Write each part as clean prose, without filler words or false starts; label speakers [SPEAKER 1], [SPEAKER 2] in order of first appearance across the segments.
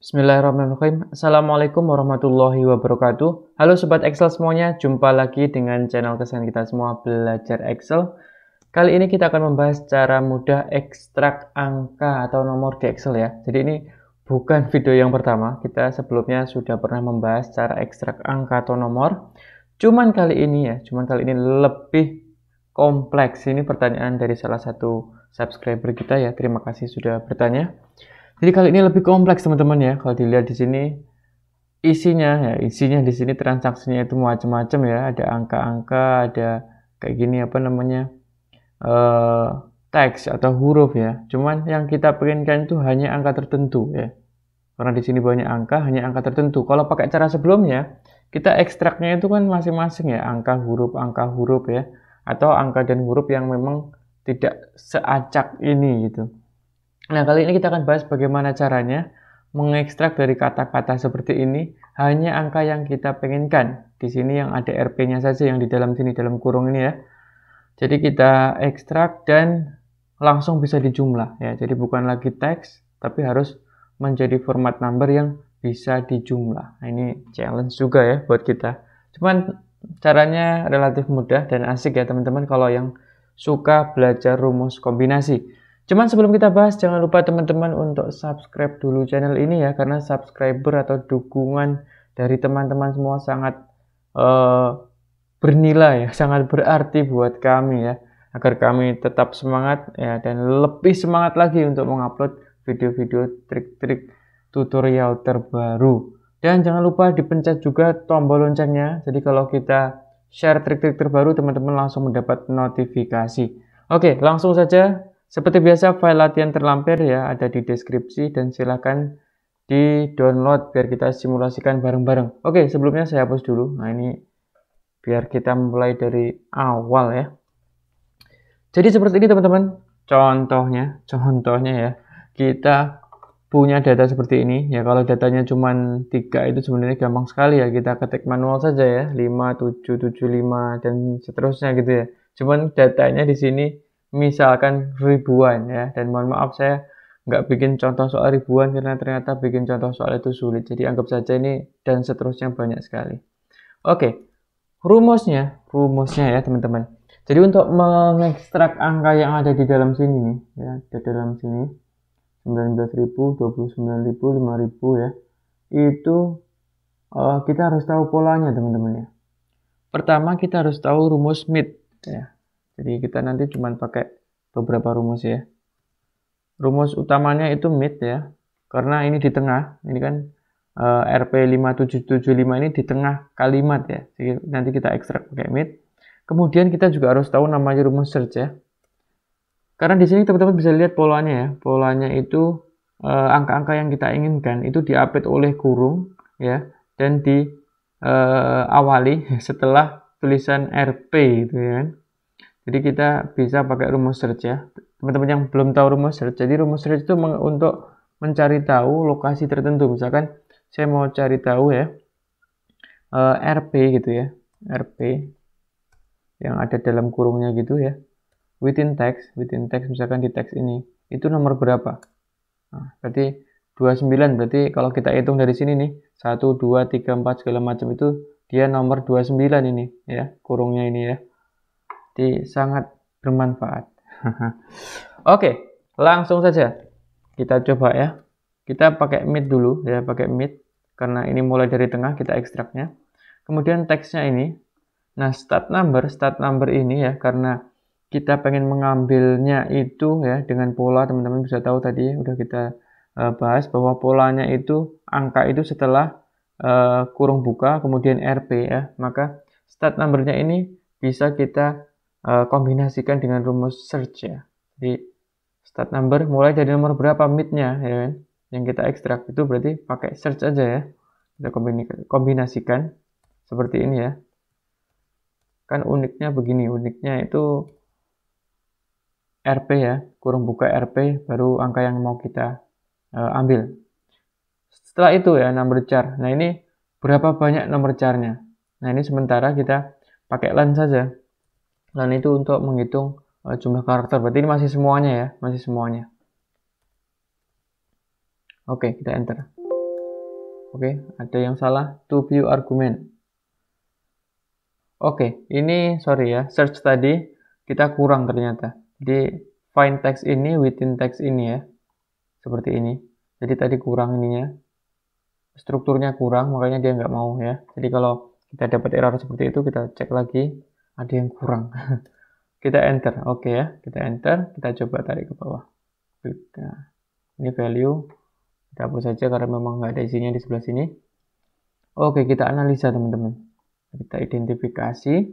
[SPEAKER 1] Bismillahirrahmanirrahim. Assalamualaikum warahmatullahi wabarakatuh. Halo Sobat Excel semuanya, jumpa lagi dengan channel kesayangan kita semua, Belajar Excel. Kali ini kita akan membahas cara mudah ekstrak angka atau nomor di Excel ya. Jadi ini bukan video yang pertama, kita sebelumnya sudah pernah membahas cara ekstrak angka atau nomor. Cuman kali ini lebih kompleks. Ini pertanyaan dari salah satu subscriber kita ya. Terima kasih sudah bertanya. Jadi kali ini lebih kompleks teman-teman ya. Kalau dilihat di sini isinya di sini transaksinya itu macam-macam ya. Ada angka-angka, ada kayak gini teks atau huruf ya. Cuman yang kita penginkan itu hanya angka tertentu ya. Karena di sini banyak angka, hanya angka tertentu. Kalau pakai cara sebelumnya, kita ekstraknya itu kan masing-masing ya, angka huruf ya. Atau angka dan huruf yang memang tidak seacak ini gitu. Nah, kali ini kita akan bahas bagaimana caranya mengekstrak dari kata-kata seperti ini hanya angka yang kita penginkan. Di sini yang ada RP-nya saja yang di dalam sini, dalam kurung ini ya. Jadi kita ekstrak dan langsung bisa dijumlah ya. Jadi bukan lagi teks, tapi harus menjadi format number yang bisa dijumlah. Nah, ini challenge juga ya buat kita. Cuman caranya relatif mudah dan asik ya teman-teman kalau yang suka belajar rumus kombinasi. Cuman sebelum kita bahas, jangan lupa teman-teman untuk subscribe dulu channel ini ya, karena subscriber atau dukungan dari teman-teman semua sangat bernilai ya, sangat berarti buat kami ya, agar kami tetap semangat ya, dan lebih semangat lagi untuk mengupload video-video trik-trik tutorial terbaru. Dan jangan lupa dipencet juga tombol loncengnya, jadi kalau kita share trik-trik terbaru, teman-teman langsung mendapat notifikasi. Oke, langsung saja. Seperti biasa, file latihan terlampir ya ada di deskripsi dan silakan di-download biar kita simulasikan bareng-bareng. Oke, sebelumnya saya hapus dulu. Nah, ini biar kita mulai dari awal ya. Jadi seperti ini teman-teman. Contohnya ya. Kita punya data seperti ini. Ya kalau datanya cuma 3 itu sebenarnya gampang sekali ya. Kita ketik manual saja ya. 5, 7, 7, 5 dan seterusnya gitu ya. Cuman datanya di sini misalkan ribuan ya, dan mohon maaf saya nggak bikin contoh soal ribuan karena ternyata bikin contoh soal itu sulit, jadi anggap saja ini dan seterusnya banyak sekali. Oke, rumusnya ya teman-teman. Jadi untuk mengekstrak angka yang ada di dalam sini nih ya, di dalam sini 19.000, 29.000, 5.000 ya, itu kita harus tahu polanya teman-teman ya. Pertama kita harus tahu rumus Smith ya. Jadi kita nanti cuma pakai beberapa rumus ya. Rumus utamanya itu mid ya. Karena ini di tengah. Ini kan RP5775 ini di tengah kalimat ya. Jadi nanti kita ekstrak pakai mid. Kemudian kita juga harus tahu namanya rumus search ya. Karena di sini teman-teman bisa lihat polanya ya. Polanya itu angka-angka yang kita inginkan itu diapit oleh kurung ya, dan diawali setelah tulisan RP gitu ya. Jadi kita bisa pakai rumus search ya. Teman-teman yang belum tahu rumus search, jadi rumus search itu untuk mencari tahu lokasi tertentu. Misalkan saya mau cari tahu ya RP gitu ya, RP yang ada dalam kurungnya gitu ya. Within text misalkan di teks ini itu nomor berapa? Nah, berarti 29, berarti kalau kita hitung dari sini nih 1, 2, 3, 4 segala macam itu dia nomor 29 ini ya, kurungnya ini ya. Jadi sangat bermanfaat. Oke, langsung saja kita coba ya. Kita pakai mid dulu ya, pakai mid karena ini mulai dari tengah kita ekstraknya. Kemudian teksnya ini. Nah, start number ini ya, karena kita pengen mengambilnya itu ya dengan pola, teman-teman bisa tahu tadi udah kita bahas bahwa polanya itu angka itu setelah kurung buka kemudian RP ya. Maka start numbernya ini bisa kita kombinasikan dengan rumus search ya. Jadi start number mulai dari nomor berapa midnya ya kan, yang kita ekstrak itu berarti pakai search aja ya. Kita kombinasikan seperti ini ya. Kan uniknya begini, uniknya itu RP ya, kurung buka RP baru angka yang mau kita ambil. Setelah itu ya number char. Nah ini berapa banyak nomor charnya. Nah ini sementara kita pakai len saja. Dan itu untuk menghitung jumlah karakter. Berarti ini masih semuanya ya, masih semuanya. Oke, kita enter. Oke, ada yang salah. To view argument. Oke, ini sorry ya, search tadi kita kurang ternyata. Jadi find text ini within text ini ya, seperti ini. Jadi tadi kurang ininya, strukturnya kurang, makanya dia nggak mau ya. Jadi kalau kita dapat error seperti itu, kita cek lagi, ada yang kurang. Kita enter, oke ya, kita enter, kita coba tarik ke bawah. Nah, ini value, kita hapus saja karena memang nggak ada isinya di sebelah sini. Oke, kita analisa teman-teman. Kita identifikasi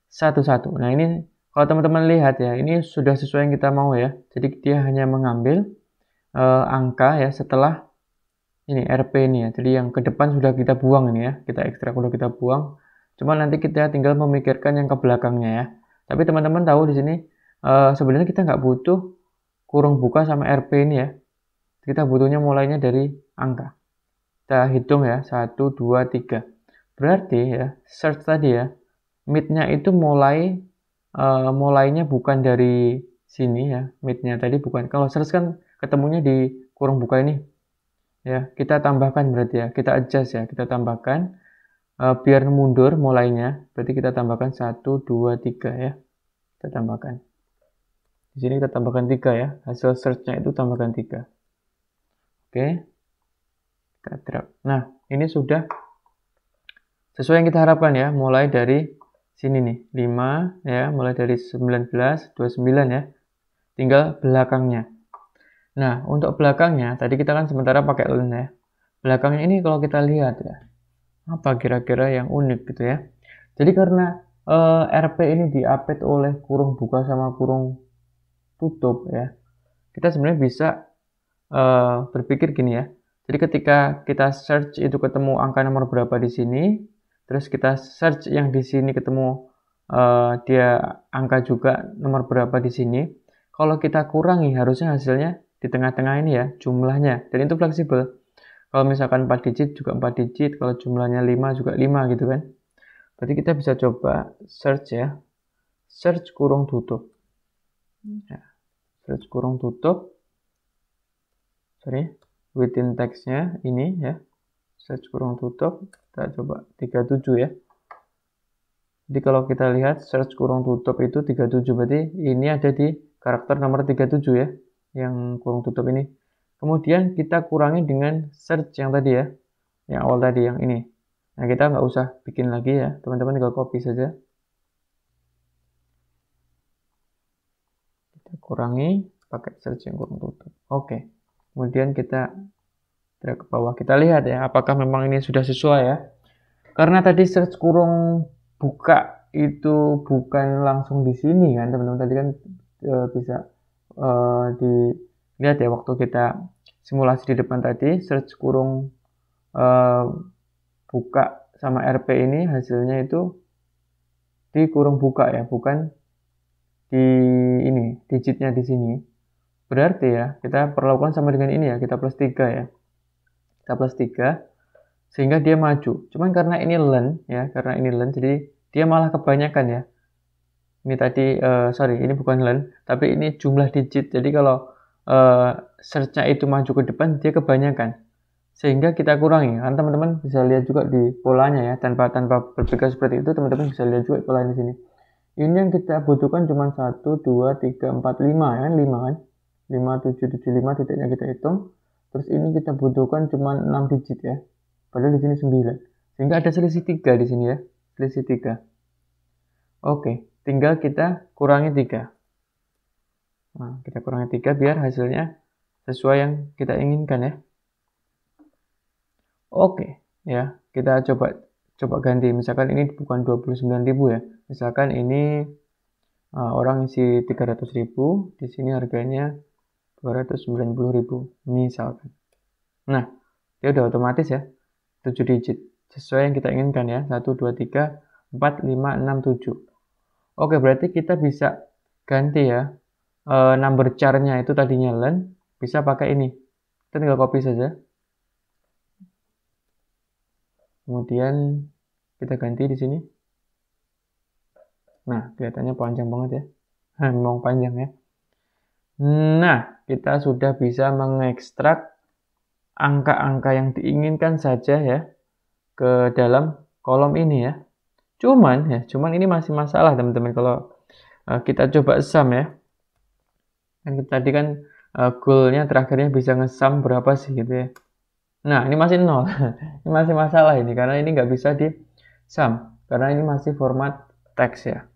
[SPEAKER 1] satu-satu. Nah ini kalau teman-teman lihat ya, ini sudah sesuai yang kita mau ya. Jadi dia hanya mengambil angka ya setelah ini RP ini ya. Jadi yang ke depan sudah kita buang ini ya. Kita ekstrak sudah kita buang. Cuma nanti kita tinggal memikirkan yang ke belakangnya ya. Tapi teman-teman tahu di sini sebenarnya kita nggak butuh kurung buka sama RP ini ya. Kita butuhnya mulainya dari angka. Kita hitung ya, 1, 2, 3. Berarti ya, search tadi ya, mid-nya itu mulainya bukan dari sini ya, mid-nya tadi bukan. Kalau search kan ketemunya di kurung buka ini. Ya, kita tambahkan berarti ya, kita adjust ya, kita tambahkan biar mundur mulainya. Berarti kita tambahkan 1, 2, 3 ya. Kita tambahkan. Di sini kita tambahkan 3 ya. Hasil search-nya itu tambahkan 3. Oke. Kita drag. Nah, ini sudah sesuai yang kita harapkan ya, mulai dari sini nih, 5 ya, mulai dari 19, 29 ya, tinggal belakangnya. Nah, untuk belakangnya, tadi kita kan sementara pakai len ya. Belakangnya ini kalau kita lihat ya, apa kira-kira yang unik gitu ya. Jadi karena RP ini diapit oleh kurung buka sama kurung tutup ya, kita sebenarnya bisa berpikir gini ya. Jadi ketika kita search itu ketemu angka nomor berapa di sini, terus kita search yang di sini ketemu dia angka juga nomor berapa di sini. Kalau kita kurangi harusnya hasilnya di tengah-tengah ini ya jumlahnya. Dan itu fleksibel. Kalau misalkan 4 digit juga 4 digit, kalau jumlahnya 5 juga 5 gitu kan. Berarti kita bisa coba search ya. Search kurung tutup. Ya. Search kurung tutup. Sorry. Within text-nya ini ya. Search kurung tutup. Kita coba 37 ya. Jadi kalau kita lihat search kurung tutup itu 37, berarti ini ada di karakter nomor 37 ya, yang kurung tutup ini. Kemudian kita kurangi dengan search yang tadi ya, yang awal tadi, yang ini. Nah kita nggak usah bikin lagi ya, teman-teman tinggal copy saja. Kita kurangi pakai search yang kurung tutup. Oke, kemudian kita drag ke bawah. Kita lihat ya, apakah memang ini sudah sesuai ya. Karena tadi search kurung buka itu bukan langsung di sini kan teman-teman, tadi kan bisa dilihat ya waktu kita simulasi di depan tadi, search kurung buka sama RP ini hasilnya itu di kurung buka ya, bukan di ini digitnya di sini. Berarti ya kita perlakukan sama dengan ini ya, kita plus 3 ya, kita plus 3 sehingga dia maju. Cuman karena ini len ya, karena ini len jadi dia malah kebanyakan ya. Ini tadi sorry, ini bukan len, tapi ini jumlah digit. Jadi kalau search-nya itu maju ke depan, dia kebanyakan. Sehingga kita kurangi. Kan teman-teman bisa lihat juga di polanya ya, tanpa berpikir seperti itu, teman-teman bisa lihat juga pola di sini. Ini yang kita butuhkan cuma 1, 2, 3, 4, 5 kan, 5 kan. 5, 7, 7, 5 titiknya kita hitung. Terus ini kita butuhkan cuma 6 digit ya. Padahal di sini 9. Sehingga ada selisih 3 di sini ya. Selisih 3. Oke, tinggal kita kurangi 3. Nah, kita kurangi 3 biar hasilnya sesuai yang kita inginkan ya. Oke, ya. Kita coba ganti. Misalkan ini bukan 29.000 ya. Misalkan ini orang isi 300.000, di sini harganya 290.000 misalkan. Nah, dia udah otomatis ya. 7 digit. Sesuai yang kita inginkan ya. 1, 2, 3, 4, 5, 6, 7. Oke, berarti kita bisa ganti ya. Number char-nya itu tadinya len, bisa pakai ini. Kita tinggal copy saja. Kemudian kita ganti di sini. Nah, kelihatannya panjang banget ya. Memang panjang ya. Nah, kita sudah bisa mengekstrak angka-angka yang diinginkan saja ya ke dalam kolom ini ya. Cuman ini masih masalah teman-teman kalau kita coba sum ya. Kan tadi kan goalnya terakhirnya bisa nge-sum berapa sih gitu ya. Nah, ini masih 0. Ini masih masalah ini karena ini nggak bisa di sum karena ini masih format teks ya.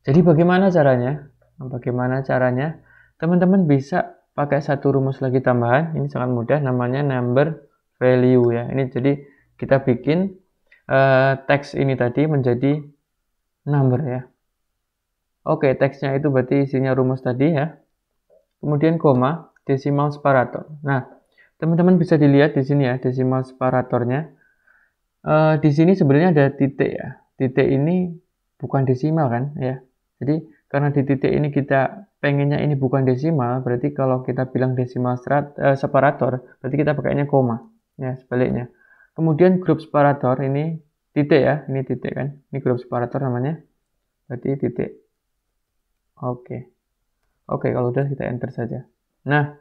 [SPEAKER 1] Jadi bagaimana caranya? Bagaimana caranya? Teman-teman bisa pakai satu rumus lagi tambahan. Ini sangat mudah, namanya number value ya. Ini jadi kita bikin teks ini tadi menjadi number ya. Oke, teksnya itu berarti isinya rumus tadi ya. Kemudian koma, decimal separator. Nah, teman-teman bisa dilihat di sini ya, decimal separatornya. Di sini sebenarnya ada titik ya. Titik ini bukan desimal kan ya. Jadi karena di titik ini kita pengennya ini bukan desimal, berarti kalau kita bilang desimal separator, berarti kita pakainya koma. Ya, sebaliknya. Kemudian grup separator ini titik ya, ini titik kan. Ini grup separator namanya. Berarti titik. Oke. Oke, kalau udah kita enter saja. Nah,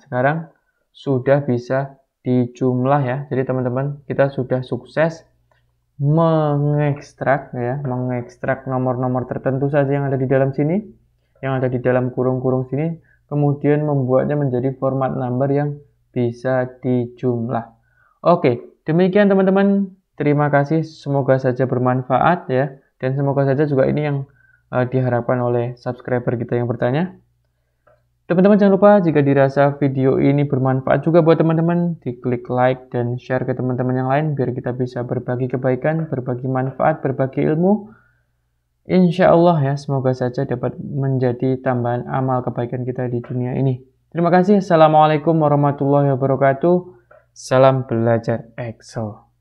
[SPEAKER 1] sekarang sudah bisa dijumlah ya. Jadi teman-teman, kita sudah sukses mengekstrak nomor-nomor tertentu saja yang ada di dalam sini, yang ada di dalam kurung-kurung sini, kemudian membuatnya menjadi format number yang bisa dijumlah. Oke, demikian teman-teman. Terima kasih, semoga saja bermanfaat ya, dan semoga saja juga ini yang diharapkan oleh subscriber kita yang bertanya. Teman-teman jangan lupa jika dirasa video ini bermanfaat juga buat teman-teman, diklik like dan share ke teman-teman yang lain biar kita bisa berbagi kebaikan, berbagi manfaat, berbagi ilmu. Insya Allah ya, semoga saja dapat menjadi tambahan amal kebaikan kita di dunia ini. Terima kasih. Assalamualaikum warahmatullahi wabarakatuh. Salam belajar Excel.